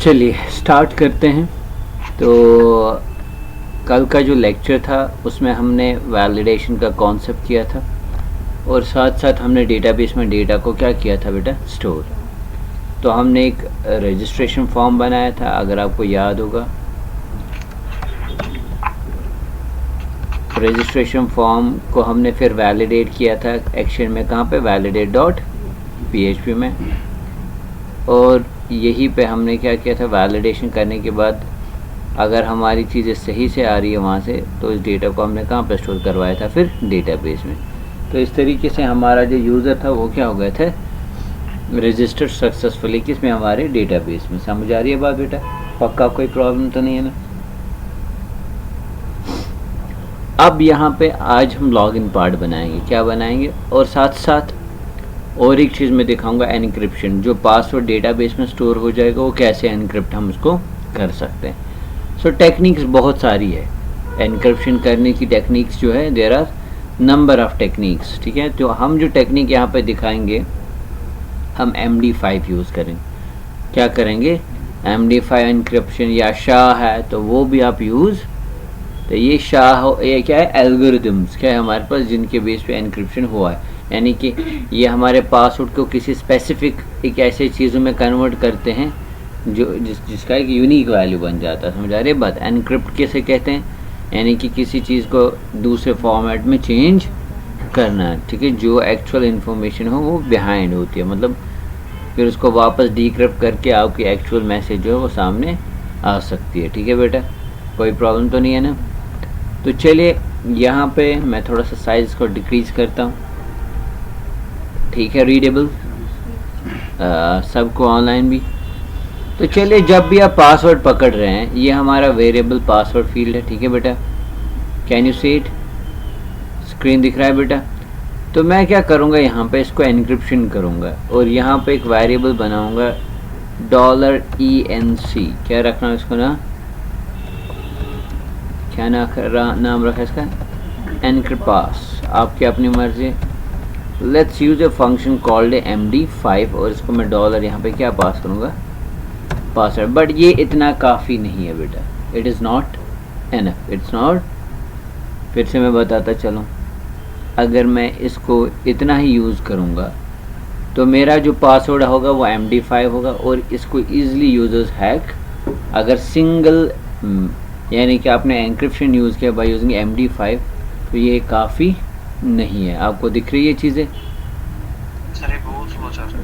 चलिए स्टार्ट करते हैं। तो कल का जो लेक्चर था उसमें हमने वैलिडेशन का कॉन्सेप्ट किया था और साथ साथ हमने डेटाबेस में डेटा को क्या किया था बेटा, स्टोर। तो हमने एक रजिस्ट्रेशन फॉर्म बनाया था, अगर आपको याद होगा। रजिस्ट्रेशन फॉर्म को हमने फिर वैलिडेट किया था एक्शन में, कहाँ पे, validate.php में। और यहीं पे हमने क्या किया था, वैलिडेशन करने के बाद अगर हमारी चीज़ें सही से आ रही है वहाँ से, तो इस डेटा को हमने कहाँ पे स्टोर करवाया था, फिर डेटाबेस में। तो इस तरीके से हमारा जो यूज़र था वो क्या हो गए थे, रजिस्टर्ड सक्सेसफुली किस में, हमारे डेटाबेस में। समझ आ रही है बात बेटा? पक्का कोई प्रॉब्लम तो नहीं है ना? अब यहाँ पे आज हम लॉगिन पार्ट बनाएंगे। क्या बनाएंगे? और साथ साथ और एक चीज़ मैं दिखाऊंगा, एनक्रिप्शन। जो पासवर्ड डेटाबेस में स्टोर हो जाएगा वो कैसे एनक्रिप्ट हम उसको कर सकते हैं। सो टेक्निक्स बहुत सारी है एनक्रिप्शन करने की। टेक्निक्स जो है, there are number of techniques, ठीक है। तो हम जो टेक्निक यहाँ पे दिखाएंगे, हम MD5 यूज़ करेंगे। क्या करेंगे? MD5 एनक्रिप्शन, या SHA है तो वो भी आप यूज़। तो ये SHA हो, ये क्या है, एल्गोरिदम्स क्या है हमारे पास, जिनके बेस पे एनक्रिप्शन हुआ है। यानी कि ये हमारे पासवर्ड को किसी स्पेसिफिक एक ऐसे चीज़ों में कन्वर्ट करते हैं जो जिसका एक यूनिक वैल्यू बन जाता है। समझ आ रही है बात? एनक्रिप्ट कैसे कहते हैं, यानी कि किसी चीज़ को दूसरे फॉर्मेट में चेंज करना है, ठीक है। जो एक्चुअल इन्फॉर्मेशन हो वो बिहाइंड होती है, मतलब फिर उसको वापस डिक्रिप्ट करके आपकी एक्चुअल मैसेज जो है वो सामने आ सकती है, ठीक है बेटा? कोई प्रॉब्लम तो नहीं है ना? तो चलिए यहाँ पे मैं थोड़ा सा साइज़ को डिक्रीज़ करता हूँ, ठीक है। रीडेबल सबको ऑनलाइन भी। तो चलिए, जब भी आप पासवर्ड पकड़ रहे हैं, ये हमारा वेरिएबल पासवर्ड फील्ड है, ठीक है बेटा। Can you see it? Screen दिख रहा है बेटा? तो मैं क्या करूँगा, यहाँ पे इसको एनक्रिप्शन करूँगा और यहाँ पे एक वेरिएबल बनाऊँगा $ENC। क्या रखना है इसको ना, क्या नाम रखा इसका, एनक्रिप्ट। आपकी अपनी मर्जी। Let's use a function called MD5 और इसको मैं डॉलर यहाँ पे क्या पास करूँगा, पासवर्ड। बट ये इतना काफ़ी नहीं है बेटा, it is not enough, it's not. फिर से मैं बताता चलूँ, अगर मैं इसको इतना ही यूज़ करूँगा तो मेरा जो पासवर्ड होगा वो MD5 होगा और इसको ईज़िली यूजर्स हैक, अगर सिंगल यानी कि आपने एनक्रिप्शन यूज़ किया बाय यूजिंग MD5, तो ये काफ़ी नहीं है। आपको दिख रही है चीज़ें? सर ये बहुत स्लो चल रहा है।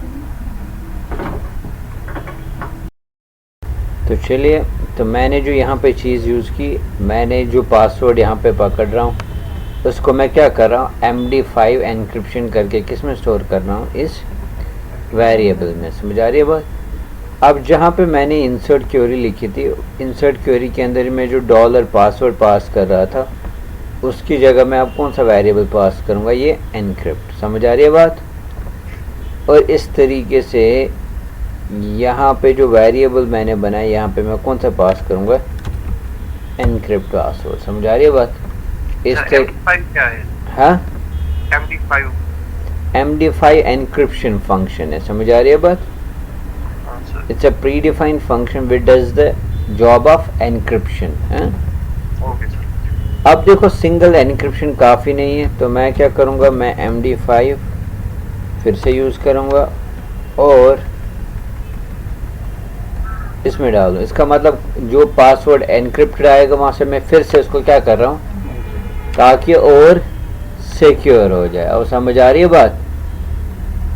तो चलिए, तो मैंने जो यहाँ पे चीज़ यूज़ की, मैंने जो पासवर्ड यहाँ पे पकड़ रहा हूँ उसको मैं क्या कर रहा हूँ, MD5 एनक्रिप्शन करके किस में स्टोर कर रहा हूँ, इस वेरिएबल में। समझ आ रही है बात? अब जहाँ पे मैंने इंसर्ट क्वेरी लिखी थी, इंसर्ट क्वेरी के अंदर मैं जो डॉलर पासवर्ड पास कर रहा था, उसकी जगह मैं अब कौन सा वेरिएबल पास करूँगा, ये एनक्रिप्ट। समझ आ रही है बात? और इस तरीके से यहाँ पे जो वेरिएबल मैंने बनाया, यहाँ पे मैं कौन सा पास करूँगा, एनक्रिप्ट पासवर्ड। समझ आ रही है बात? इस MD5 क्या है? हाँ, MD5 एनक्रिप्शन फंक्शन है। समझ आ रही है बात? It's a pre defined function which does the job of encryption. Okay sir. अब देखो, सिंगल एनक्रिप्शन काफ़ी नहीं है, तो मैं क्या करूँगा, मैं MD5 फिर से यूज़ करूँगा और इसमें डाल दूँ। इसका मतलब जो पासवर्ड एनक्रिप्टेड आएगा वहाँ से मैं फिर से उसको क्या कर रहा हूँ, ताकि और सिक्योर हो जाए। और समझ आ रही है बात?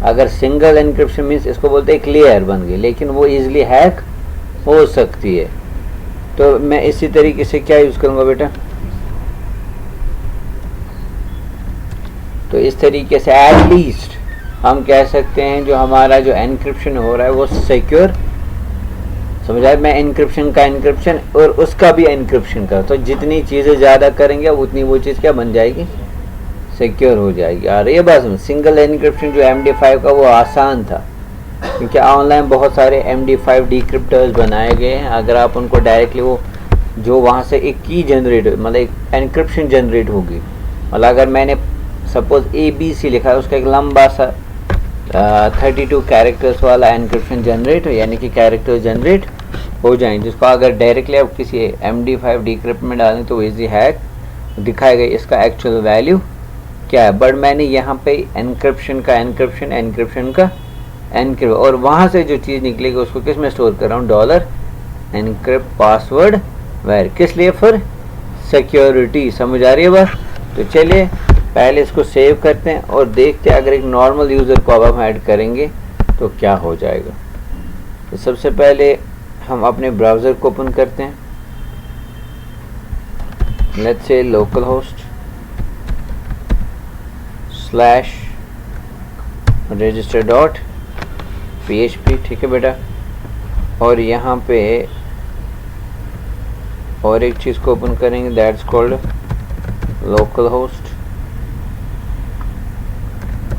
अगर सिंगल एनक्रिप्शन मीन्स इसको बोलते हैं क्लियर बन गई, लेकिन वो इजीली हैक हो सकती है। तो मैं इसी तरीके से क्या यूज़ करूँगा बेटा, तो इस तरीके से एटलीस्ट हम कह सकते हैं जो हमारा जो एनक्रिप्शन हो रहा है वो सिक्योर। समझ आए? मैं एनक्रिप्शन का एनक्रिप्शन और उसका भी एनक्रिप्शन का, तो जितनी चीज़ें ज़्यादा करेंगे उतनी वो चीज़ क्या बन जाएगी, सिक्योर हो जाएगी। आ रही है बात? सिंगल एनक्रिप्शन जो MD5 का वो आसान था, क्योंकि ऑनलाइन बहुत सारे MD5 डिक्रिप्टर्स बनाए गए हैं। अगर आप उनको डायरेक्टली वो जो वहाँ से एक की जनरेट, मतलब एक एनक्रिप्शन जनरेट होगी, मतलब अगर मैंने सपोज ABC लिखा है, उसका एक लंबा सा 32 कैरेक्टर्स वाला एनक्रिप्शन जनरेट, यानी कि कैरेक्टर जनरेट हो जाएंगे, जिसको अगर डायरेक्टली आप किसी MD5 डिक्रिप्ट में डालें तो इजी हैक दिखाएगा इसका एक्चुअल वैल्यू क्या है। बट मैंने यहाँ पे एनक्रिप्शन का एनक्रिप्ट और वहाँ से जो चीज़ निकलेगी उसको किस में स्टोर कर रहा हूँ, डॉलर एनक्रिप्ट पासवर्ड वेर, किस लिए, फॉर सिक्योरिटी। समझ आ रही है बात। तो चलिए पहले इसको सेव करते हैं और देखते हैं अगर एक नॉर्मल यूज़र को अब हम ऐड करेंगे तो क्या हो जाएगा। तो सबसे पहले हम अपने ब्राउज़र को ओपन करते हैं, let's say local host /register.php, ठीक है बेटा। और यहाँ पे और एक चीज़ को ओपन करेंगे, that's called local host.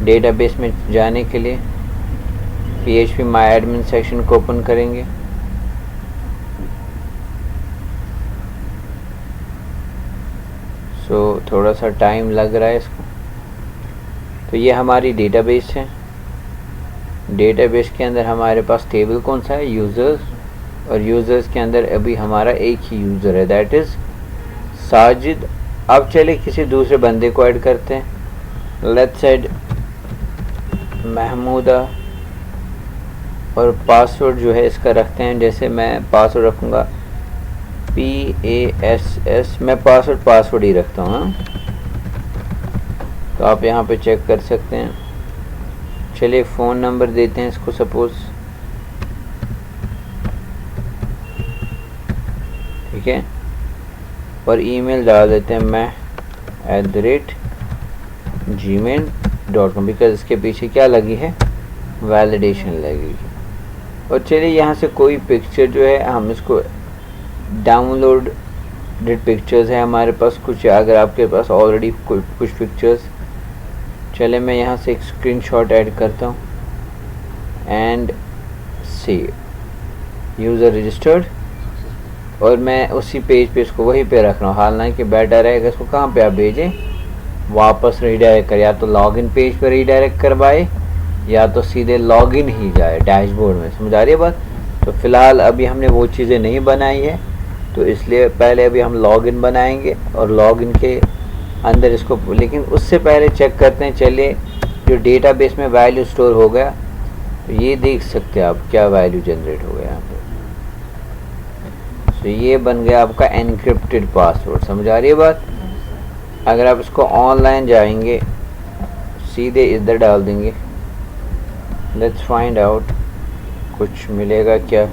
Database में जाने के लिए PHP माई एडमिन सेक्शन को ओपन करेंगे। थोड़ा सा टाइम लग रहा है इसको। तो ये हमारी डेटाबेस है। डेटाबेस के अंदर हमारे पास टेबल कौन सा है, यूज़र्स, और यूज़र्स के अंदर अभी हमारा एक ही यूज़र है, दैट इज़ साजिद। अब चले किसी दूसरे बंदे को ऐड करते हैं, लेट्स ऐड महमूदा, और पासवर्ड जो है इसका रखते हैं, जैसे मैं पासवर्ड रखूँगा PASS, मैं पासवर्ड ही रखता हूँ। हाँ, तो आप यहाँ पे चेक कर सकते हैं। चलिए फ़ोन नंबर देते हैं इसको सपोज़, ठीक है, और ईमेल डाल देते हैं मैं @gmail.com, बिकॉज इसके पीछे क्या लगी है, वैलिडेशन लगेगी। और चलिए यहाँ से कोई पिक्चर जो है हम इसको डाउनलोडेड पिक्चर्स है हमारे पास कुछ, अगर आपके पास ऑलरेडी कुछ पिक्चर्स, चले मैं यहाँ से एक स्क्रीनशॉट ऐड करता हूँ एंड सी यूज़र रजिस्टर्ड, और मैं उसी पेज पे इसको वहीं पे रख रहा हूँ। हालांकि बेटर रहेगा इसको कहाँ पे आप भेजें, वापस रीडायरेक्ट कर, या तो लॉगिन पेज पर रीडायरेक्ट करवाए या तो सीधे लॉगिन ही जाए डैशबोर्ड में। समझ आ रही है बात। तो फ़िलहाल अभी हमने वो चीज़ें नहीं बनाई है, तो इसलिए पहले अभी हम लॉगिन बनाएंगे और लॉगिन के अंदर इसको, लेकिन उससे पहले चेक करते हैं। चलिए जो डेटाबेस में वैल्यू स्टोर हो गया, तो ये देख सकते हैं आप क्या वैल्यू जनरेट हो गया यहाँ पे। तो ये बन गया आपका एनक्रिप्टेड पासवर्ड। समझ आ रही है बात। अगर आप इसको ऑनलाइन जाएंगे, सीधे इधर डाल देंगे, लेट्स फाइंड आउट कुछ मिलेगा क्या।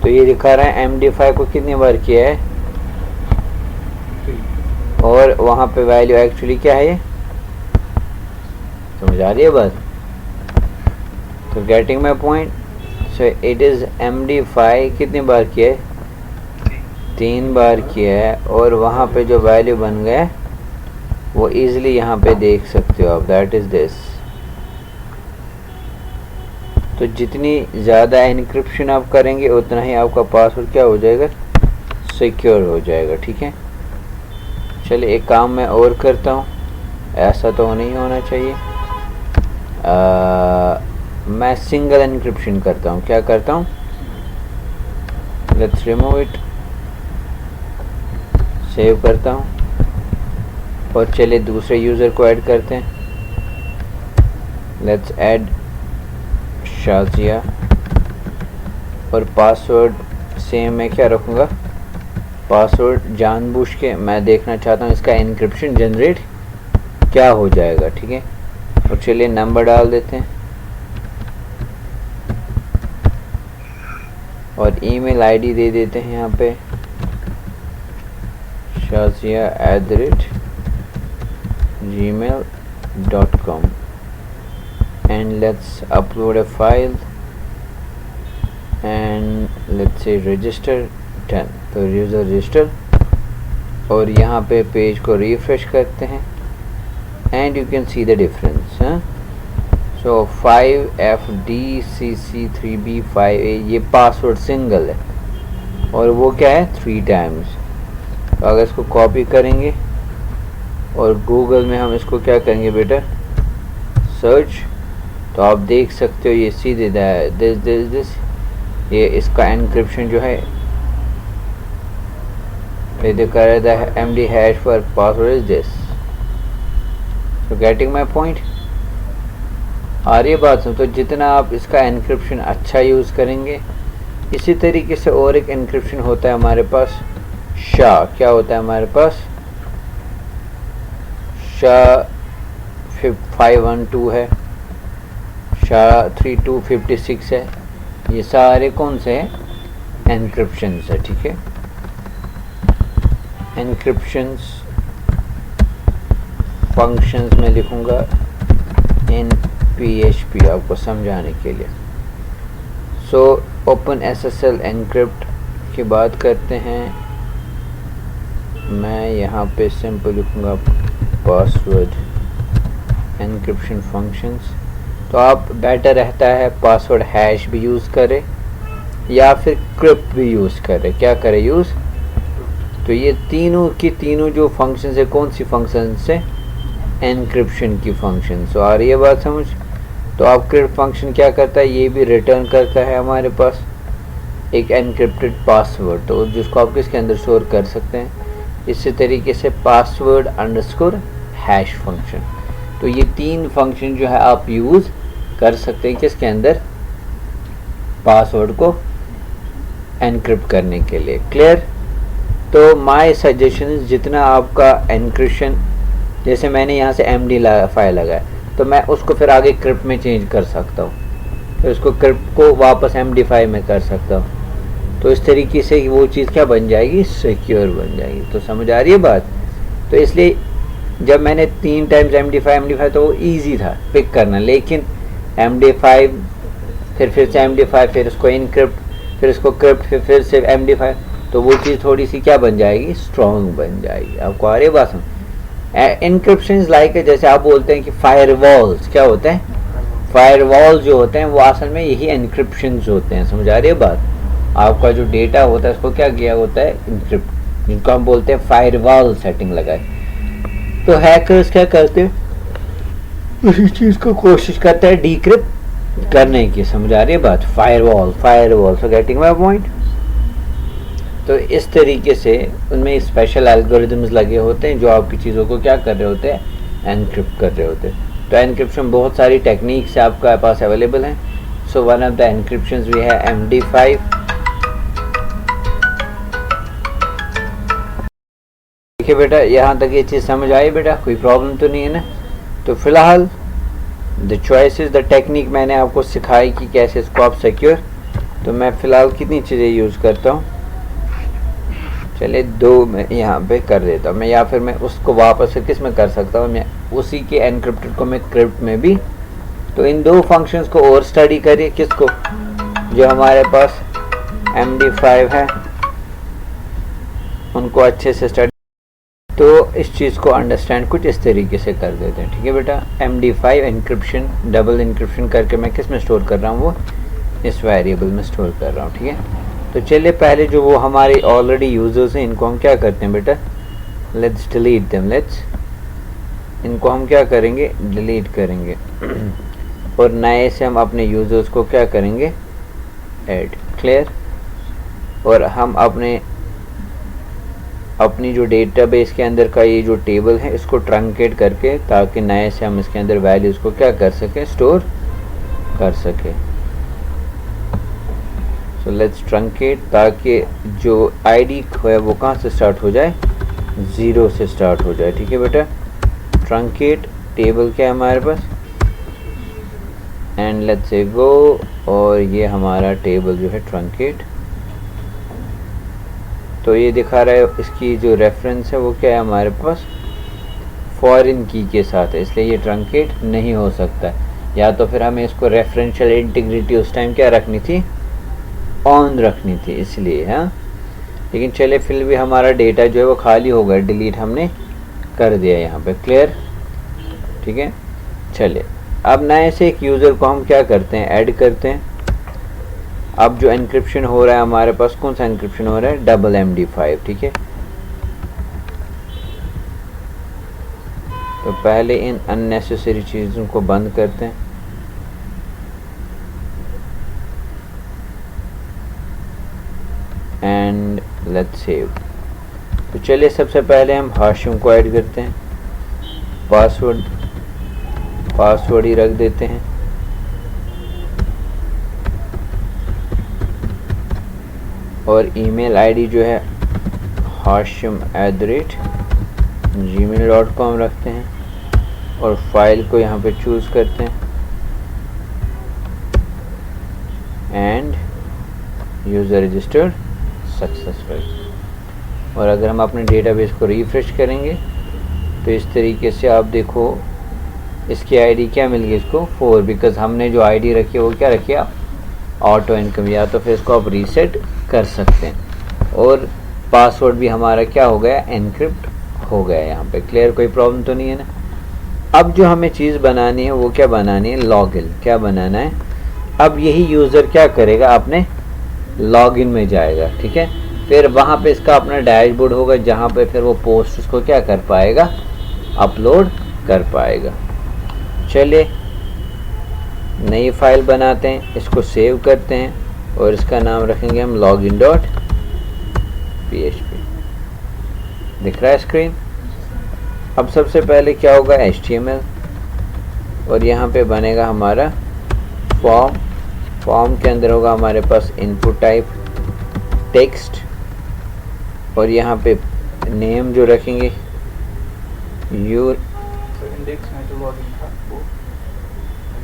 तो ये दिखा रहा है MD5 को कितनी बार किया है, और वहाँ पे वैल्यू एक्चुअली क्या है, ये समझ आ रही है बात। तो getting my point. So it is MD5 कितनी बार किया है, 3 बार किया है, और वहाँ पे जो वैल्यू बन गया वो इजीली यहाँ पे देख सकते हो आप, दैट इज़ दिस। तो जितनी ज़्यादा एनक्रिप्शन आप करेंगे उतना ही आपका पासवर्ड क्या हो जाएगा, सिक्योर हो जाएगा, ठीक है। चलिए एक काम मैं और करता हूँ, ऐसा तो नहीं होना चाहिए। मैं सिंगल एनक्रिप्शन करता हूँ। क्या करता हूँ, लेट्स रिमूव इट, सेव करता हूँ, और चलिए दूसरे यूज़र को ऐड करते हैं, लेट्स ऐड शाजिया, और पासवर्ड सेम मैं क्या रखूँगा, पासवर्ड जानबूझ के मैं देखना चाहता हूँ इसका एनक्रिप्शन जनरेट क्या हो जाएगा, ठीक है। और चलिए नंबर डाल देते हैं, और ईमेल आईडी दे देते हैं यहाँ पे shazia@gmail.com, and let's upload a file and let's say register 10, तो यूज़र रजिस्टर, और यहाँ पे पेज को रिफ्रेश करते हैं and you can see the difference, huh? So 5FDCC3B5A ये पासवर्ड सिंगल है, और वो क्या है 3 टाइम्स। तो अगर इसको कॉपी करेंगे और गूगल में हम इसको क्या करेंगे बेटा, सर्च। तो आप देख सकते हो ये सीधे दिस ये इसका एनक्रिप्शन जो है ये दिखा रहा है MD hash for password is this. So getting my point, आ रही है बात सुन। तो जितना आप इसका एनक्रिप्शन अच्छा यूज़ करेंगे, इसी तरीके से और एक एनक्रिप्शन होता है हमारे पास SHA। क्या होता है हमारे पास, SHA 512 है, SHA 3256 है। ये सारे कौन से हैं, एनक्रिप्शंस है, ठीक है। एनक्रिप्शंस फंक्शंस में लिखूंगा इन PHP आपको समझाने के लिए। सो ओपन SSL एनक्रिप्ट की बात करते हैं। मैं यहाँ पे सिंपल लिखूंगा पासवर्ड एनक्रिप्शन फंक्शंस। तो आप बेटर रहता है पासवर्ड हैश भी यूज़ करें या फिर क्रिप्ट भी यूज़ करें। क्या करें यूज़, तो ये तीनों की तीनों जो फंक्शंस है, कौन सी फंक्शंस है, एनक्रिप्शन की फंक्शन। सो आ रही है बात समझ। तो आप क्रिप्ट फंक्शन क्या करता है, ये भी रिटर्न करता है हमारे पास एक एनक्रिप्टेड पासवर्ड, तो जिसको आप किसके अंदर स्टोर कर सकते हैं, इसी तरीके से पासवर्ड अंडरस्कोर हैश फंक्शन। तो ये तीन फंक्शन जो है आप यूज़ कर सकते हैं किसके अंदर, पासवर्ड को एनक्रिप्ट करने के लिए। क्लियर। तो माय सजेशन इज, जितना आपका एनक्रिप्शन, जैसे मैंने यहाँ से MD फाइल लगाया तो मैं उसको फिर आगे क्रिप्ट में चेंज कर सकता हूँ, फिर उसको क्रिप्ट को वापस MD5 में कर सकता हूँ। तो इस तरीके से वो चीज़ क्या बन जाएगी, सिक्योर बन जाएगी। तो समझ आ रही है बात। तो इसलिए जब मैंने 3 टाइम्स MD5 तो वो ईजी था पिक करना, लेकिन MD5 फिर से MD5, फिर उसको इनक्रिप्ट, फिर उसको क्रिप्ट, फिर से MD5, तो वो चीज़ थोड़ी सी क्या बन जाएगी, स्ट्रॉन्ग बन जाएगी। आपको आ रही है बात समझ। इनक्रिप्शन लाइक है, जैसे आप बोलते हैं कि फायरवॉल्स क्या होते हैं, फायरवॉल्स जो होते हैं वो असल में यही एनक्रिप्शन होते हैं। समझ आ रही है बात। आपका जो डेटा होता है उसको क्या किया होता है, इनक्रिप्ट, जिनको हम बोलते हैं फायरवॉल सेटिंग लगाए। तो हैकर्स क्या करते हैं, उसी चीज़ को कोशिश करते हैं डिक्रिप्ट करने की। समझ आ रही है बात, firewall. So getting my point. तो इस तरीके से उनमें स्पेशल एल्गोरिदम्स लगे होते हैं जो आपकी चीज़ों को क्या कर रहे होते हैं, एनक्रिप्ट कर रहे होते हैं। तो एनक्रिप्शन बहुत सारी टेक्निक्स आपके पास अवेलेबल हैं। सो वन ऑफ द एनक्रिप्शंस भी है MD5। देखिए बेटा, यहाँ तक ये चीज़ समझ आई बेटा, कोई प्रॉब्लम तो नहीं है ना। तो फिलहाल द चॉइसेस, द टेक्निक मैंने आपको सिखाई कि कैसे इसको आप सिक्योर। तो मैं फ़िलहाल कितनी चीज़ें यूज़ करता हूँ, चलिए 2 मैं यहाँ पे कर देता हूँ मैं, या फिर मैं उसको वापस से किस में कर सकता हूँ, मैं उसी के एनक्रिप्टेड को मैं क्रिप्ट में भी। तो इन 2 फंक्शंस को और स्टडी करिए, किसको, जो हमारे पास MD5 है उनको अच्छे से स्टडी। तो इस चीज़ को अंडरस्टैंड कुछ इस तरीके से कर देते हैं, ठीक है बेटा। MD5 एनक्रिप्शन, डबल एनक्रिप्शन करके मैं किस में स्टोर कर रहा हूँ, वो इस वेरिएबल में स्टोर कर रहा हूँ, ठीक है। तो चलिए पहले जो वो हमारे ऑलरेडी यूज़र्स हैं इनको हम क्या करते हैं बेटा, लेट्स डिलीट देम, इनको हम क्या करेंगे, डिलीट करेंगे और नए से हम अपने यूज़र्स को क्या करेंगे, ऐड। क्लियर। और हम अपनी जो डेटाबेस के अंदर का ये जो टेबल है इसको ट्रंकेट करके, ताकि नए से हम इसके अंदर वैल्यूज़ को क्या कर सकें, स्टोर कर सकें। सो लेट्स ट्रंकेट, ताकि जो ID है वो कहाँ से स्टार्ट हो जाए, 0 से स्टार्ट हो जाए, ठीक है बेटा। ट्रंकेट टेबल क्या है हमारे पास, एंड लेट्स से गो, और ये हमारा टेबल जो है ट्रंकेट। तो ये दिखा रहा है इसकी जो रेफरेंस है वो क्या है हमारे पास, फॉरेन की के साथ है, इसलिए ये ट्रंकेट नहीं हो सकता। या तो फिर हमें इसको रेफरेंशियल इंटीग्रिटी उस टाइम क्या रखनी थी, ऑन रखनी थी, इसलिए। हाँ, लेकिन चले फिर भी हमारा डेटा जो है वो खाली हो गया, डिलीट हमने कर दिया यहाँ पे। क्लियर, ठीक है। चलिए अब नए से एक यूज़र को हम क्या करते हैं, ऐड करते हैं। अब जो एनक्रिप्शन हो रहा है हमारे पास, कौन सा एनक्रिप्शन हो रहा है, डबल MD5, ठीक है। तो पहले इन अननेसेसरी चीज़ों को बंद करते हैं। And let's save. तो चलिए सबसे पहले हम हाशिम को ऐड करते हैं, पासवर्ड ही रख देते हैं। और ईमेल आईडी जो है hashim@gmail.com रखते हैं और फाइल को यहाँ पे चूज़ करते हैं एंड यूज़र रजिस्टर्ड सक्सेसफुल। और अगर हम अपने डेटाबेस को रिफ्रेश करेंगे तो इस तरीके से आप देखो इसकी आईडी क्या मिल गई इसको 4, बिकॉज़ हमने जो आईडी रखी है वो क्या रखी है ऑटो इनकम। या तो फिर इसको आप रीसेट कर सकते हैं। और पासवर्ड भी हमारा क्या हो गया एनक्रिप्ट हो गया यहाँ पे। क्लियर, कोई प्रॉब्लम तो नहीं है ना। अब जो हमें चीज़ बनानी है वो क्या बनानी है लॉगिन। क्या बनाना है, अब यही यूज़र क्या करेगा अपने लॉगिन में जाएगा, ठीक है। फिर वहाँ पे इसका अपना डैशबोर्ड होगा जहाँ पे फिर वो पोस्ट उसको क्या कर पाएगा अपलोड कर पाएगा। चलिए नई फाइल बनाते हैं, इसको सेव करते हैं और इसका नाम रखेंगे हम login.php। दिख रहा है स्क्रीन। अब सबसे पहले क्या होगा HTML और यहाँ पे बनेगा हमारा फॉर्म के अंदर होगा हमारे पास इनपुट टाइप टेक्स्ट और यहाँ पे नेम जो रखेंगे योर इंडेक्स में जो लॉगिन था वो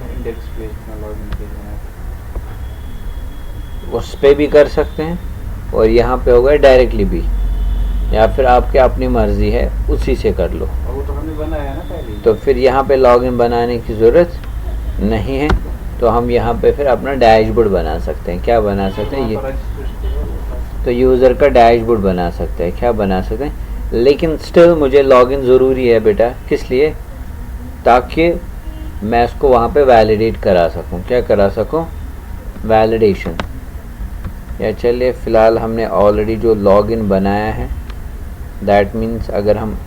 इंडेक्स पेज में लॉगिन किया है, उस पे भी कर सकते हैं और यहाँ पे होगा डायरेक्टली भी, या फिर आपके अपनी मर्जी है उसी से कर लो। और वो तो हमने बनाया ना पहले। तो फिर यहाँ पे लॉगिन बनाने की ज़रूरत नहीं है, तो हम यहाँ पे फिर अपना डैशबोर्ड बना सकते हैं। क्या बना सकते हैं ये, तो यूज़र का डैशबोर्ड बना सकते हैं। क्या बना सकते हैं, लेकिन स्टिल मुझे लॉगिन ज़रूरी है बेटा। किस लिए, ताकि मैं इसको वहाँ पे वैलिडेट करा सकूँ। क्या करा सकूँ, वैलिडेशन। या चलिए फ़िलहाल हमने ऑलरेडी जो लॉगिन बनाया है, दैट मीन्स अगर हम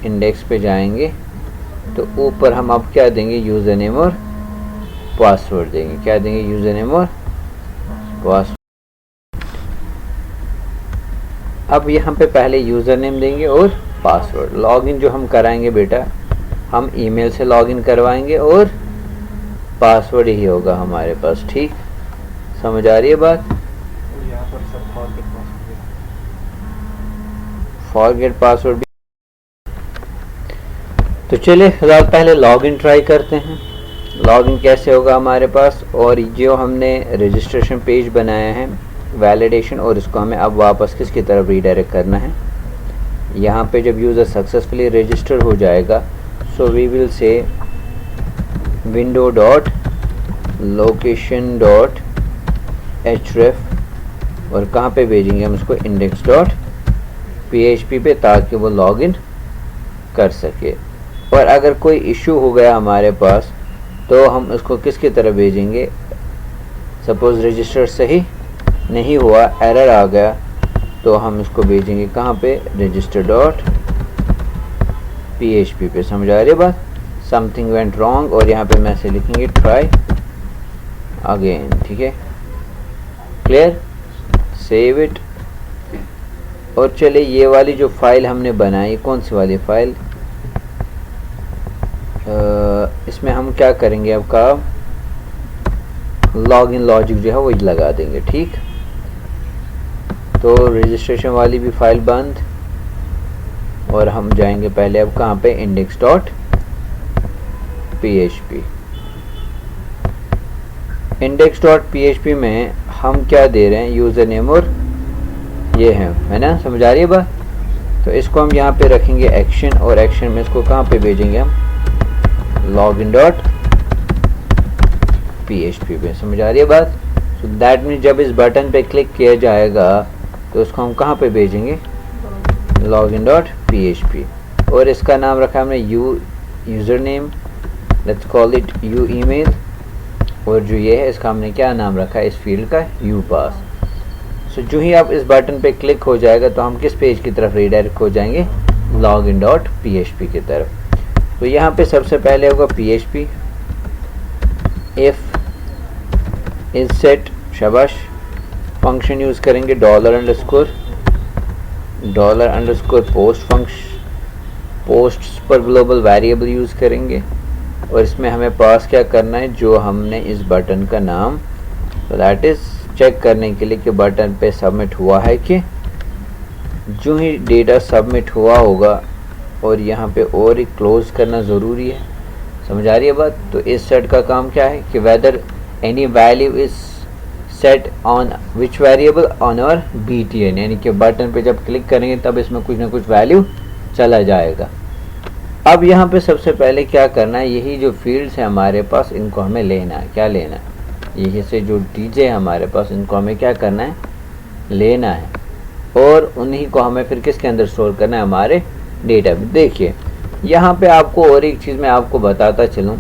इंडेक्स पे जाएंगे तो ऊपर हम अब क्या देंगे यूज़र नेम और पासवर्ड देंगे। क्या देंगे, यूज़र नेम और पासवर्ड। अब यहाँ पे पहले यूज़र नेम देंगे और पासवर्ड। लॉगिन जो हम कराएंगे बेटा हम ईमेल से लॉगिन करवाएंगे और पासवर्ड ही होगा हमारे पास। ठीक, समझ आ रही है बात। और यहाँ पर सब फॉरगेट पासवर्ड भी। तो चलिए फिलहाल पहले लॉगिन ट्राई करते हैं। लॉगिन कैसे होगा हमारे पास, और जो हमने रजिस्ट्रेशन पेज बनाया है वैलिडेशन, और इसको हमें अब वापस किसकी तरफ रीडायरेक्ट करना है। यहाँ पे जब यूज़र सक्सेसफुली रजिस्टर हो जाएगा, so we will say window.location.href और कहाँ पे भेजेंगे हम इसको index.php पे, ताकि वो लॉगिन कर सके। और अगर कोई इशू हो गया हमारे पास तो हम इसको किसकी तरफ भेजेंगे। सपोज़ रजिस्टर सही नहीं हुआ, एरर आ गया, तो हम इसको भेजेंगे कहाँ पे, register.php पे। समझ आ रही है बात। समथिंग वेंट रॉन्ग, और यहाँ पे मैसेज लिखेंगे ट्राई अगेन। ठीक है, क्लियर, सेव इट। और चलिए ये वाली जो फाइल हमने बनाई, कौन सी वाली फाइल, इसमें हम क्या करेंगे, अब का लॉगिन लॉजिक जो है वो लगा देंगे। ठीक, तो रजिस्ट्रेशन वाली भी फाइल बंद, और हम जाएंगे पहले अब कहाँ पे, index.php। index.php में हम क्या दे रहे हैं, यूज़र नेम और ये है ना, समझ आ रही है बात। तो इसको हम यहाँ पे रखेंगे एक्शन, और एक्शन में इसको कहाँ पे भेजेंगे हम, login.php पे। समझ आ रही है बात। सो दैट मीन्स जब इस बटन पे क्लिक किया जाएगा तो उसको हम कहाँ पे भेजेंगे, login.php। और इसका नाम रखा हमने user name, let's call it you email, और जो ये है इसका हमने क्या नाम रखा है इस फील्ड का, यू पास। सो जो ही आप इस बटन पे क्लिक हो जाएगा तो हम किस पेज की तरफ रीडायरेक्ट हो जाएंगे, login.php की तरफ। तो यहाँ पे सबसे पहले होगा PHP इफ इज सेट, शाबाश। फंक्शन यूज़ करेंगे $_ पोस्ट फंक्शन, पोस्ट्स पर ग्लोबल वेरिएबल यूज़ करेंगे और इसमें हमें पास क्या करना है, जो हमने इस बटन का नाम, तो दैट इज़ चेक करने के लिए कि बटन पे सबमिट हुआ है कि जो ही डेटा सबमिट हुआ होगा और यहाँ पे और एक क्लोज करना ज़रूरी है। समझ आ रही है बात। तो इस सेट का काम क्या है कि whether any value is set on which variable on और BTN, यानी कि बटन पे जब क्लिक करेंगे तब इसमें कुछ ना कुछ वैल्यू चला जाएगा। अब यहाँ पे सबसे पहले क्या करना है, यही जो फील्ड्स है हमारे पास इनको हमें लेना है। क्या लेना है, यही से जो DJ है हमारे पास इनको हमें क्या करना है, लेना है और उन्हीं को हमें फिर किसके अंदर स्टोर करना है, हमारे डेटा में। देखिए यहाँ पे आपको और एक चीज़ मैं आपको बताता चलूँ,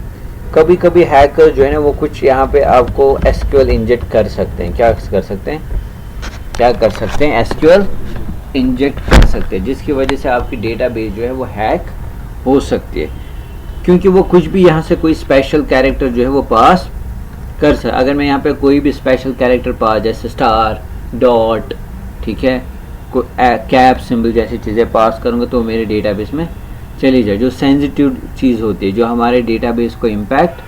कभी कभी हैकर जो है ना वो कुछ यहाँ पे आपको SQL इंजेक्ट कर सकते हैं। क्या कर सकते हैं, SQL इंजेक्ट कर सकते हैं, जिसकी वजह से आपकी डेटाबेस जो है वो हैक हो सकती है, क्योंकि वो कुछ भी यहाँ से कोई स्पेशल कैरेक्टर जो है वो पास कर सकते। अगर मैं यहाँ पे कोई भी स्पेशल कैरेक्टर पास, जैसे स्टार, डॉट, ठीक है, कैप सिंबल जैसी चीज़ें पास करूँगा तो मेरे डेटाबेस में चली जाए, जो सेंसिटिव चीज़ होती है, जो हमारे डेटाबेस को इम्पैक्ट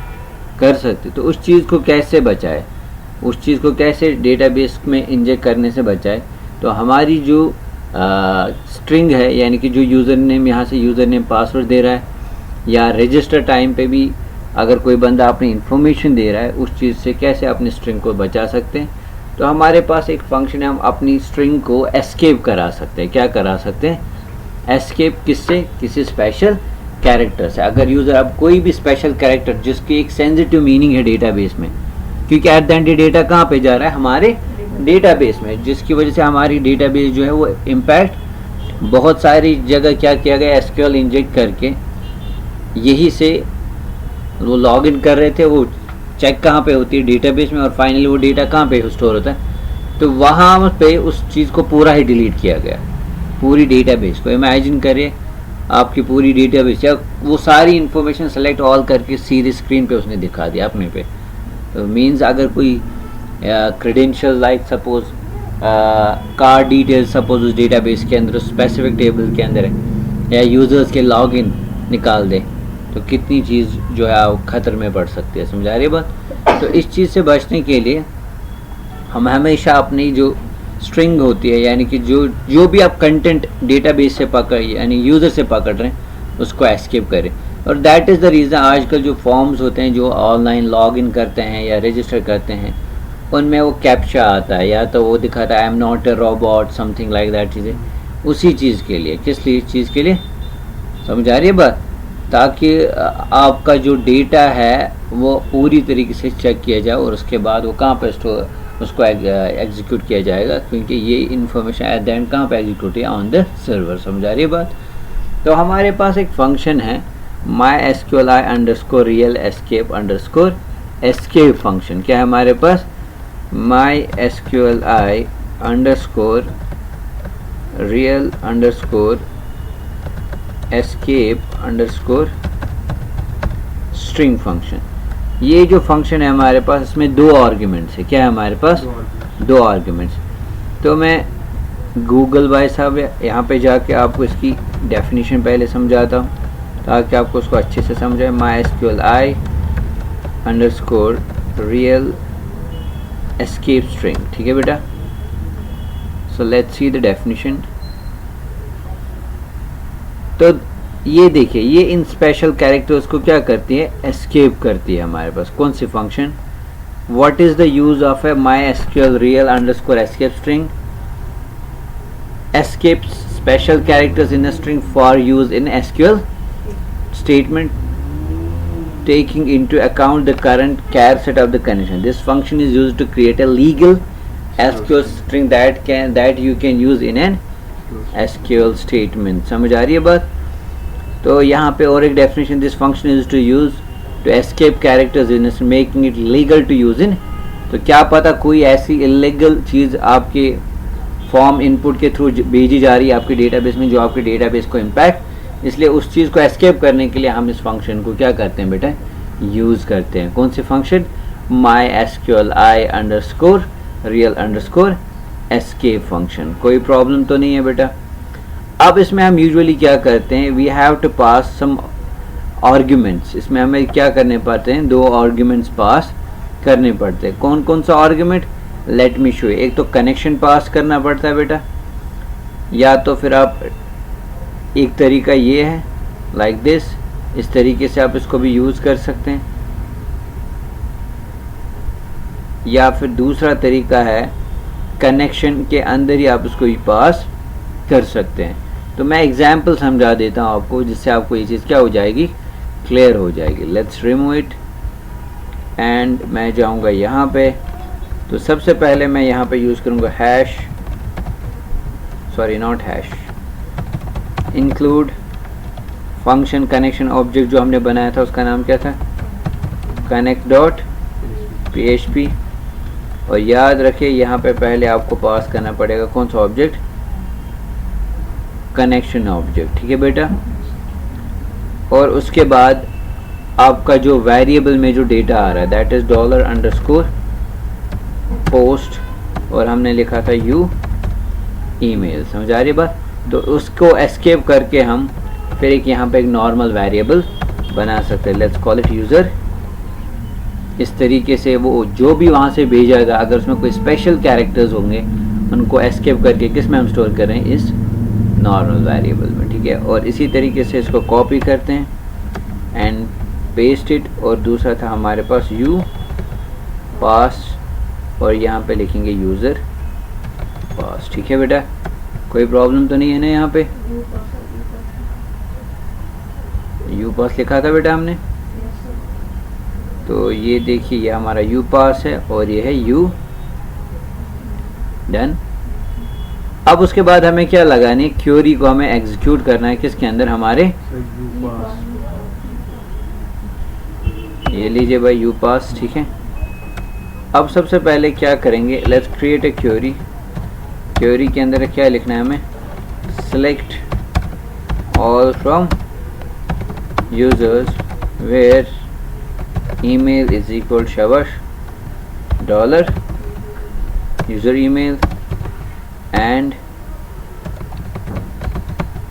कर सकती है। तो उस चीज़ को कैसे बचाए, उस चीज़ को कैसे डेटाबेस में इंजेक्ट करने से बचाए, तो हमारी जो स्ट्रिंग है, यानी कि जो यूज़र नेम यहाँ से यूज़र नेम पासवर्ड दे रहा है, या रजिस्टर टाइम पे भी अगर कोई बंदा अपनी इंफॉर्मेशन दे रहा है, उस चीज़ से कैसे अपनी स्ट्रिंग को बचा सकते हैं। तो हमारे पास एक फंक्शन है, हम अपनी स्ट्रिंग को एस्केप करा सकते हैं। क्या करा सकते हैं, एस्केप किससे, किसी स्पेशल कैरेक्टर से। अगर यूज़र अब कोई भी स्पेशल कैरेक्टर जिसकी एक सेंसिटिव मीनिंग है डेटाबेस में, क्योंकि एट द एंड डेटा कहाँ पे जा रहा है, हमारे डेटाबेस में, जिसकी वजह से हमारी डेटाबेस जो है वो इम्पैक्ट बहुत सारी जगह क्या किया गया, SQL इंजेक्ट करके यही से वो लॉगिन कर रहे थे, वो चेक कहाँ पे होती है, डेटाबेस में, और फाइनली वो डेटा कहाँ पे स्टोर होता है, तो वहाँ पे उस चीज़ को पूरा ही डिलीट किया गया, पूरी डेटाबेस को। इमेजिन करिए आपकी पूरी डेटाबेस, या वो सारी इन्फॉर्मेशन सेलेक्ट ऑल करके सीधी स्क्रीन पे उसने दिखा दिया अपने पे। तो मीन्स अगर कोई credential like suppose card details suppose उस डेटाबेस के अंदर, उस स्पेसिफिक टेबल के अंदर है, या यूज़र्स के लॉगिन निकाल दे, तो कितनी चीज़ जो है ख़तरे में पड़ सकती है। समझा रही है बात। तो इस चीज़ से बचने के लिए हम हमेशा अपनी जो स्ट्रिंग होती है, यानी कि जो भी आप कंटेंट डेटाबेस से पकड़, यानी यूज़र से पकड़ रहे हैं, उसको एस्केप करें। और दैट इज़ द रीज़न आजकल जो फॉर्म्स होते हैं, जो ऑनलाइन लॉगिन करते हैं या रजिस्टर करते हैं, उनमें वो कैप्चा आता है, या तो वो दिखाता है I am not a robot, something like that चीज़ें, उसी चीज़ के लिए, किस लिए चीज़ के लिए, समझ आ रही है बात, ताकि आपका जो डेटा है वो पूरी तरीके से चेक किया जाए और उसके बाद वो कहाँ पर स्टोर, उसको एग्जीक्यूट किया जाएगा, क्योंकि ये इन्फॉर्मेशन एट द एंड कहाँ पे एग्जीक्यूट है, ऑन द सर्वर। समझ आ रही है बात। तो हमारे पास एक फंक्शन है MySQLi_real escape फंक्शन। क्या है हमारे पास, MySQLi_real escape string फंक्शन। ये जो फंक्शन है हमारे पास, इसमें 2 आर्ग्यूमेंट्स है। क्या है हमारे पास, 2 आर्ग्यूमेंट्स। तो मैं गूगल भाई साहब यहाँ पे जाके आपको इसकी डेफिनेशन पहले समझाता हूँ, ताकि आपको उसको अच्छे से समझ आए। MySQLi_real escape string, ठीक है बेटा। So let's see the definition. तो ये देखिए, ये इन स्पेशल कैरेक्टर्स को क्या करती है, एस्केप करती है हमारे पास। कौन सी function, what is the use of a MySQL_real_escape string, escape special characters in a string for use in SQL statement, taking into account the current char set of the condition. This function is used to create a legal SQL string that you can use in an SQL statement. समझ आ रही है बात। तो यहाँ पे और एक definition, this function is to use to escape characters in making it legal to use in. तो क्या पता कोई ऐसी इलीगल चीज़ आपके फॉर्म इनपुट के थ्रू भेजी जा रही है आपके डेटाबेस में, जो आपके डेटाबेस को इम्पैक्ट इसलिए उस चीज़ को एस्केप करने के लिए हम इस फंक्शन को क्या करते हैं बेटा, यूज़ करते हैं। कौन सी function, mysqli underscore real underscore escape function. कोई प्रॉब्लम तो नहीं है बेटा। अब इसमें हम यूजुअली क्या करते हैं, we have to pass some arguments. इसमें हमें क्या करने पड़ते हैं, 2 आर्ग्यूमेंट्स पास करने पड़ते हैं। कौन कौन सा आर्ग्यूमेंट, लेट मी शो। एक तो कनेक्शन पास करना पड़ता है बेटा, या तो फिर आप एक तरीका ये है लाइक दिस, इस तरीके से आप इसको भी यूज़ कर सकते हैं, या फिर दूसरा तरीका है कनेक्शन के अंदर ही आप इसको पास कर सकते हैं। तो मैं एग्जाम्पल समझा देता हूँ आपको, जिससे आपको ये चीज़ क्या हो जाएगी, क्लियर हो जाएगी। लेट्स रिमूव इट एंड मैं जाऊँगा यहाँ पे। तो सबसे पहले मैं यहाँ पे यूज़ करूँगा hash, sorry not hash, include function connection object जो हमने बनाया था उसका नाम क्या था, कनेक्ट डॉट php। और याद रखिए यहाँ पे पहले आपको पास करना पड़ेगा कौन सा ऑब्जेक्ट, कनेक्शन ऑब्जेक्ट, ठीक है बेटा। और उसके बाद आपका जो वेरिएबल में जो डेटा आ रहा है दैट इज $_पोस्ट, और हमने लिखा था यू ईमेल, समझ आ रही बात। तो उसको एस्केप करके हम फिर एक यहाँ पे एक नॉर्मल वेरिएबल बना सकते हैं, लेट्स कॉल इट यूज़र। इस तरीके से वो जो भी वहाँ से भेजाएगा, अगर उसमें कोई स्पेशल कैरेक्टर्स होंगे उनको एस्केप करके किस में हम स्टोर कर रहे हैं, इस नॉर्मल वेरिएबल में, ठीक है। और इसी तरीके से इसको कॉपी करते हैं एंड पेस्ट इट। और दूसरा था हमारे पास यू पास, और यहाँ पे लिखेंगे यूज़र पास, ठीक है बेटा। कोई प्रॉब्लम तो नहीं है ना, यहाँ पे यू पास लिखा था बेटा हमने। तो ये देखिए ये हमारा यू पास है और ये है यू डन। अब उसके बाद हमें क्या लगानी है, क्वेरी को हमें एग्जीक्यूट करना है किसके अंदर, हमारे ये लीजिए भाई यू पास, ठीक है। अब सबसे पहले क्या करेंगे, let's create a query. Query के अंदर क्या लिखना है हमें, select all from users where email is equal shabash dollar user email and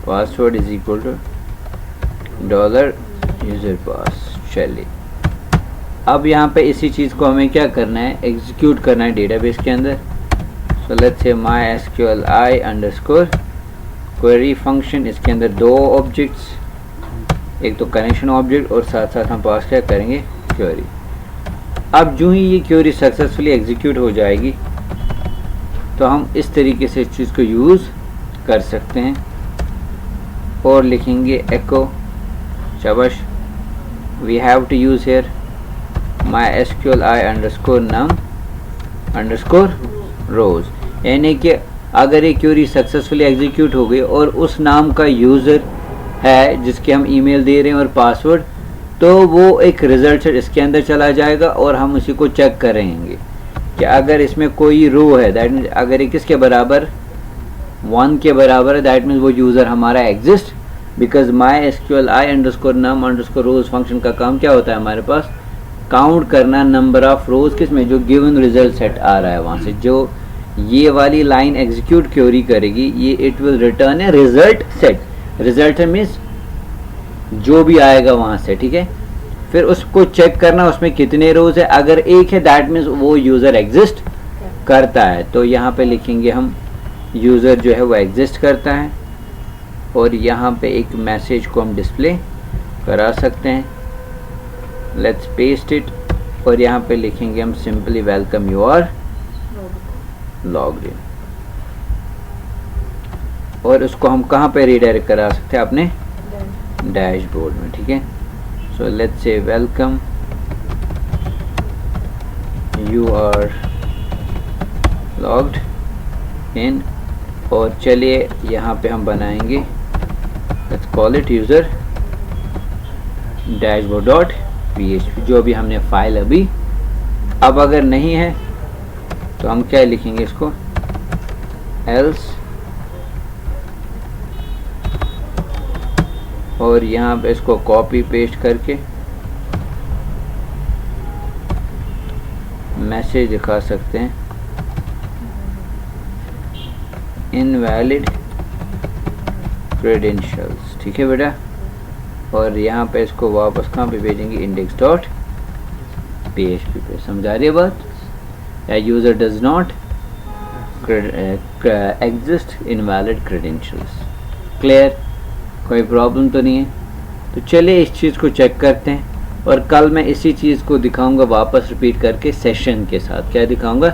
password is equal to dollar user pass। चलिए अब यहाँ पे इसी चीज़ को हमें क्या करना है, एग्जीक्यूट करना है डेटाबेस के अंदर। सो लेट्स से mysqli अंडरस्कोर क्वेरी फंक्शन, इसके अंदर 2 ऑब्जेक्ट्स, एक तो कनेक्शन ऑब्जेक्ट और साथ साथ हम पास क्या करेंगे, क्वेरी। अब जो ही ये क्वेरी सक्सेसफुली एग्जीक्यूट हो जाएगी तो हम इस तरीके से इस चीज़ को यूज़ कर सकते हैं और लिखेंगे एको शाबाश, we have to use here mysqli underscore num underscore rows. यानी कि अगर ये क्वेरी सक्सेसफुली एग्जीक्यूट हो गई और उस नाम का यूज़र है जिसके हम ईमेल दे रहे हैं और पासवर्ड, तो वो एक रिजल्ट इसके अंदर चला जाएगा और हम उसी को चेक करेंगे कि अगर इसमें कोई रो है, दैट मीन्स अगर ये किसके बराबर 1 के बराबर है, दैट मीन्स वो यूज़र हमारा exist, because mysqli underscore num underscore rows function का काम क्या होता है, हमारे पास काउंट करना नंबर ऑफ रोज किसमें, जो गिवन रिजल्ट सेट आ रहा है वहाँ से। जो ये वाली लाइन एग्जीक्यूट क्वेरी करेगी ये it will return a result set, result means जो भी आएगा वहाँ से, ठीक है। फिर उसको चेक करना उसमें कितने रोज है, अगर एक है दैट मीन्स वो यूज़र एग्जिस्ट करता है। तो यहाँ पे लिखेंगे हम यूज़र जो है वो एग्जिस्ट करता है और यहाँ पे एक मैसेज को हम डिस्प्ले करा सकते हैं। लेट्स पेस्ट इट और यहाँ पे लिखेंगे हम simply welcome you are logged in, और उसको हम कहाँ पे रीडायरेक्ट करा सकते हैं, अपने डैशबोर्ड में, ठीक है। So let's say welcome you are logged in, और चलिए यहाँ पे हम बनाएंगे, let's call it user dashboard dot php, जो भी हमने फाइल अभी। अब अगर नहीं है तो हम क्या लिखेंगे इसको, else और यहाँ पे इसको कॉपी पेस्ट करके मैसेज दिखा सकते हैं, इनवैलिड क्रेडेंशियल्स। ठीक है बेटा, और यहाँ पे इसको वापस कहाँ पे भेजेंगे, इंडेक्स डॉट PHP पे। समझा रही है बात? या user does not exist invalid credentials. Clear? कोई प्रॉब्लम तो नहीं है? तो चलिए इस चीज़ को चेक करते हैं, और कल मैं इसी चीज़ को दिखाऊंगा वापस रिपीट करके सेशन के साथ। क्या दिखाऊंगा?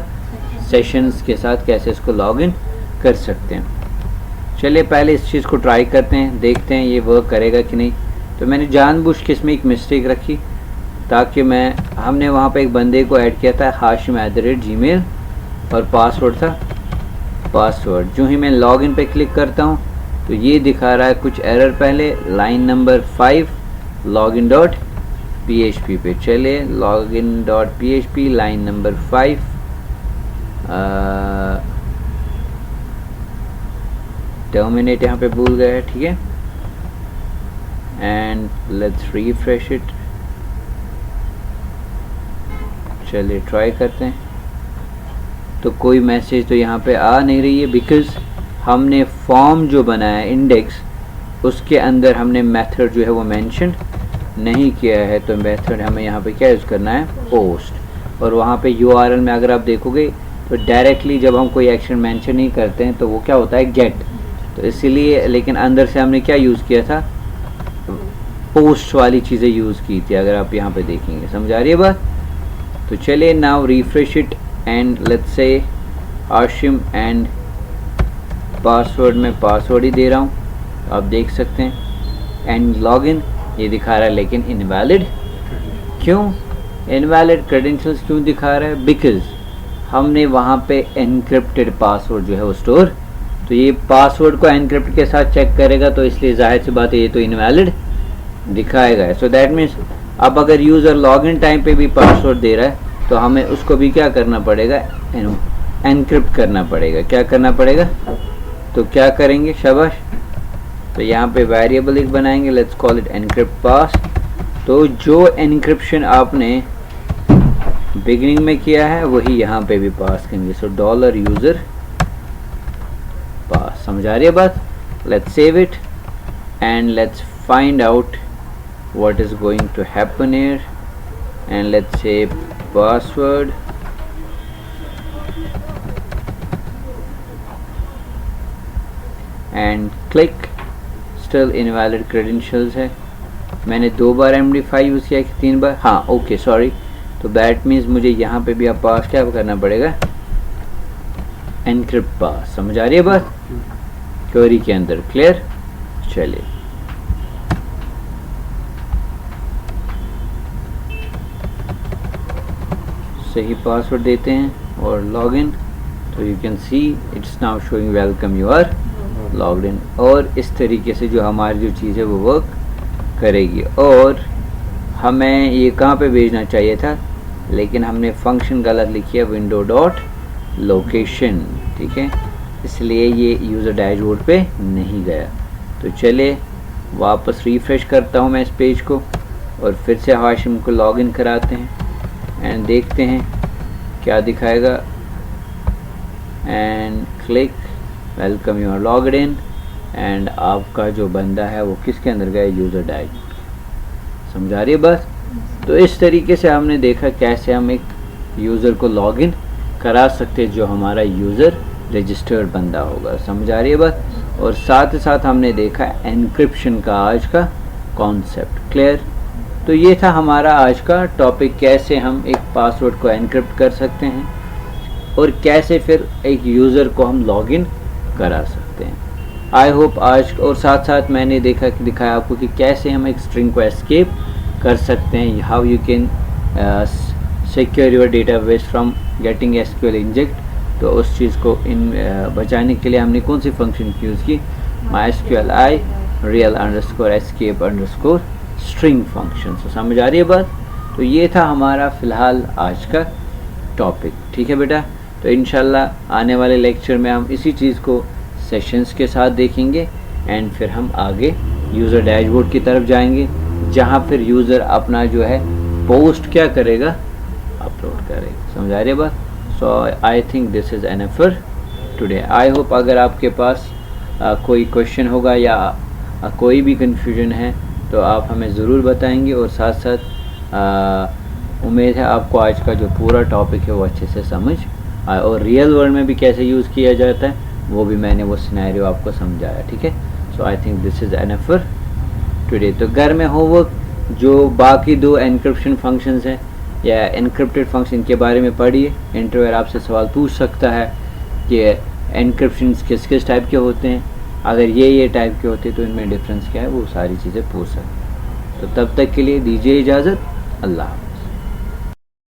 सेशंस के साथ कैसे इसको लॉगिन कर सकते हैं। चलिए पहले इस चीज़ को ट्राई करते हैं, देखते हैं ये वर्क करेगा कि नहीं। तो मैंने जानबूझ के इसमें एक मिस्टेक रखी, ताकि हमने वहाँ पे एक बंदे को ऐड किया था hashim@gmail, और पासवर्ड था पासवर्ड। जो ही मैं लॉगिन पे क्लिक करता हूँ तो ये दिखा रहा है कुछ एरर। पहले line number 5 login dot PHP पे। चलिए login dot PHP line number 5, terminate यहाँ पे भूल गया है। ठीक है, एंड लेट्स रिफ्रेश इट। चलिए ट्राई करते हैं। तो कोई मैसेज तो यहाँ पे आ नहीं रही है, बिकॉज हमने फॉर्म जो बनाया इंडेक्स, उसके अंदर हमने मेथड जो है वो मेंशन नहीं किया है। तो मेथड हमें यहाँ पे क्या यूज़ करना है, पोस्ट। और वहाँ पे URL में अगर आप देखोगे तो डायरेक्टली जब हम कोई एक्शन मेंशन नहीं करते हैं तो वो क्या होता है, गेट। तो इसीलिए, लेकिन अंदर से हमने क्या यूज़ किया था, पोस्ट वाली चीज़ें यूज़ की थी, अगर आप यहाँ पे देखेंगे। समझा रही है बात? तो चलिए now refresh it and let's say hashim and password में पासवर्ड ही दे रहा हूँ, आप देख सकते हैं। एंड लॉगिन ये दिखा रहा है, लेकिन इनवैलिड। क्यों इनवैलिड क्रेडेंशियल्स क्यों दिखा रहा है? बिकॉज हमने वहाँ पे एनक्रिप्टेड पासवर्ड जो है वो स्टोर, तो ये पासवर्ड को एनक्रिप्ट के साथ चेक करेगा, तो इसलिए जाहिर सी बात है ये तो इनवैलिड दिखाएगा। सो दैट मीन्स अब अगर यूज़र लॉगिन टाइम पे भी पासवर्ड दे रहा है तो हमें उसको भी क्या करना पड़ेगा, एनक्रिप्ट करना पड़ेगा। क्या करना पड़ेगा? तो क्या करेंगे, शाबाश। तो यहाँ पे वेरिएबल एक बनाएंगे, लेट्स कॉल इट एनक्रिप्ट पास। तो जो एनक्रिप्शन आपने बिगिनिंग में किया है वही यहाँ पे भी पास करेंगे। सो $user पास। समझा रही है बात? Let's save it and let's find out what is going to happen here, and let's say password and click, still invalid credentials है। मैंने 2 बार MD5 यूज़ किया कि 3 बार? हाँ ओके सॉरी। तो दैट मीन्स मुझे यहाँ पे भी आप पास क्या करना पड़ेगा, एनक्रिप्ट पास। समझ आ रही है बात क्वेरी के अंदर? क्लियर? चलिए सही पासवर्ड देते हैं और लॉगिन। तो you can see it's now showing welcome you are logged in. और इस तरीके से जो हमारी जो चीज़ है वो वर्क करेगी। और हमें ये कहाँ पे भेजना चाहिए था, लेकिन हमने फंक्शन गलत लिखी है, विंडो डॉट लोकेशन। ठीक है, इसलिए ये यूज़र डैशबोर्ड पे नहीं गया। तो चले वापस रिफ्रेश करता हूँ मैं इस पेज को, और फिर से हाशिम को लॉगिन कराते हैं एंड देखते हैं क्या दिखाएगा। And click welcome you are logged in, and आपका जो बंदा है वो किसके अंदर गया, यूज़र डैशबोर्ड। समझा रही है बस? तो इस तरीके से हमने देखा कैसे हम एक यूज़र को लॉगिन करा सकते जो हमारा यूज़र रजिस्टर्ड बंदा होगा। समझ आ रही है बस? और साथ ही साथ हमने देखा एनक्रिप्शन का आज का कॉन्सेप्ट। क्लियर? तो ये था हमारा आज का टॉपिक, कैसे हम एक पासवर्ड को एनक्रिप्ट कर सकते हैं और कैसे फिर एक यूज़र को हम लॉगिन करा सकते हैं। आई होप आज, और साथ साथ मैंने दिखाया आपको कि कैसे हम एक स्ट्रिंग को एस्केप कर सकते हैं, how you can secure your database from getting SQL inject. तो उस चीज़ को बचाने के लिए हमने कौन सी फंक्शन यूज़ की, MySQLi real_escape_ स्ट्रिंग फंक्शन। तो समझ आ रही है बात? तो ये था हमारा फ़िलहाल आज का टॉपिक। ठीक है बेटा? तो इंशाल्लाह आने वाले लेक्चर में हम इसी चीज़ को सेशंस के साथ देखेंगे एंड फिर हम आगे यूज़र डैशबोर्ड की तरफ जाएंगे, जहाँ फिर यूज़र अपना जो है पोस्ट क्या करेगा, अपलोड करेगा। समझ आ रही है बात? So I think this is enough for today. I hope अगर आपके पास कोई क्वेश्चन होगा या कोई भी कन्फ्यूजन है तो आप हमें ज़रूर बताएंगे, और साथ साथ उम्मीद है आपको आज का जो पूरा टॉपिक है वो अच्छे से समझ आए, और रियल वर्ल्ड में भी कैसे यूज़ किया जाता है वो भी मैंने वो सिनेरियो आपको समझाया। ठीक है, so I think this is enough for today. तो घर में होमवर्क जो बाकी 2 एनक्रिप्शन फंक्शंस हैं या एनक्रिप्टेड फंक्शन के बारे में पढ़िए। इंटरव्यूअर आपसे सवाल पूछ सकता है कि एनक्रिप्शन किस किस टाइप के होते हैं, अगर ये टाइप के होते हैं तो इनमें डिफरेंस क्या है, वो सारी चीज़ें पूछ सकते हैं। तो तब तक के लिए दीजिए इजाज़त, अल्लाह।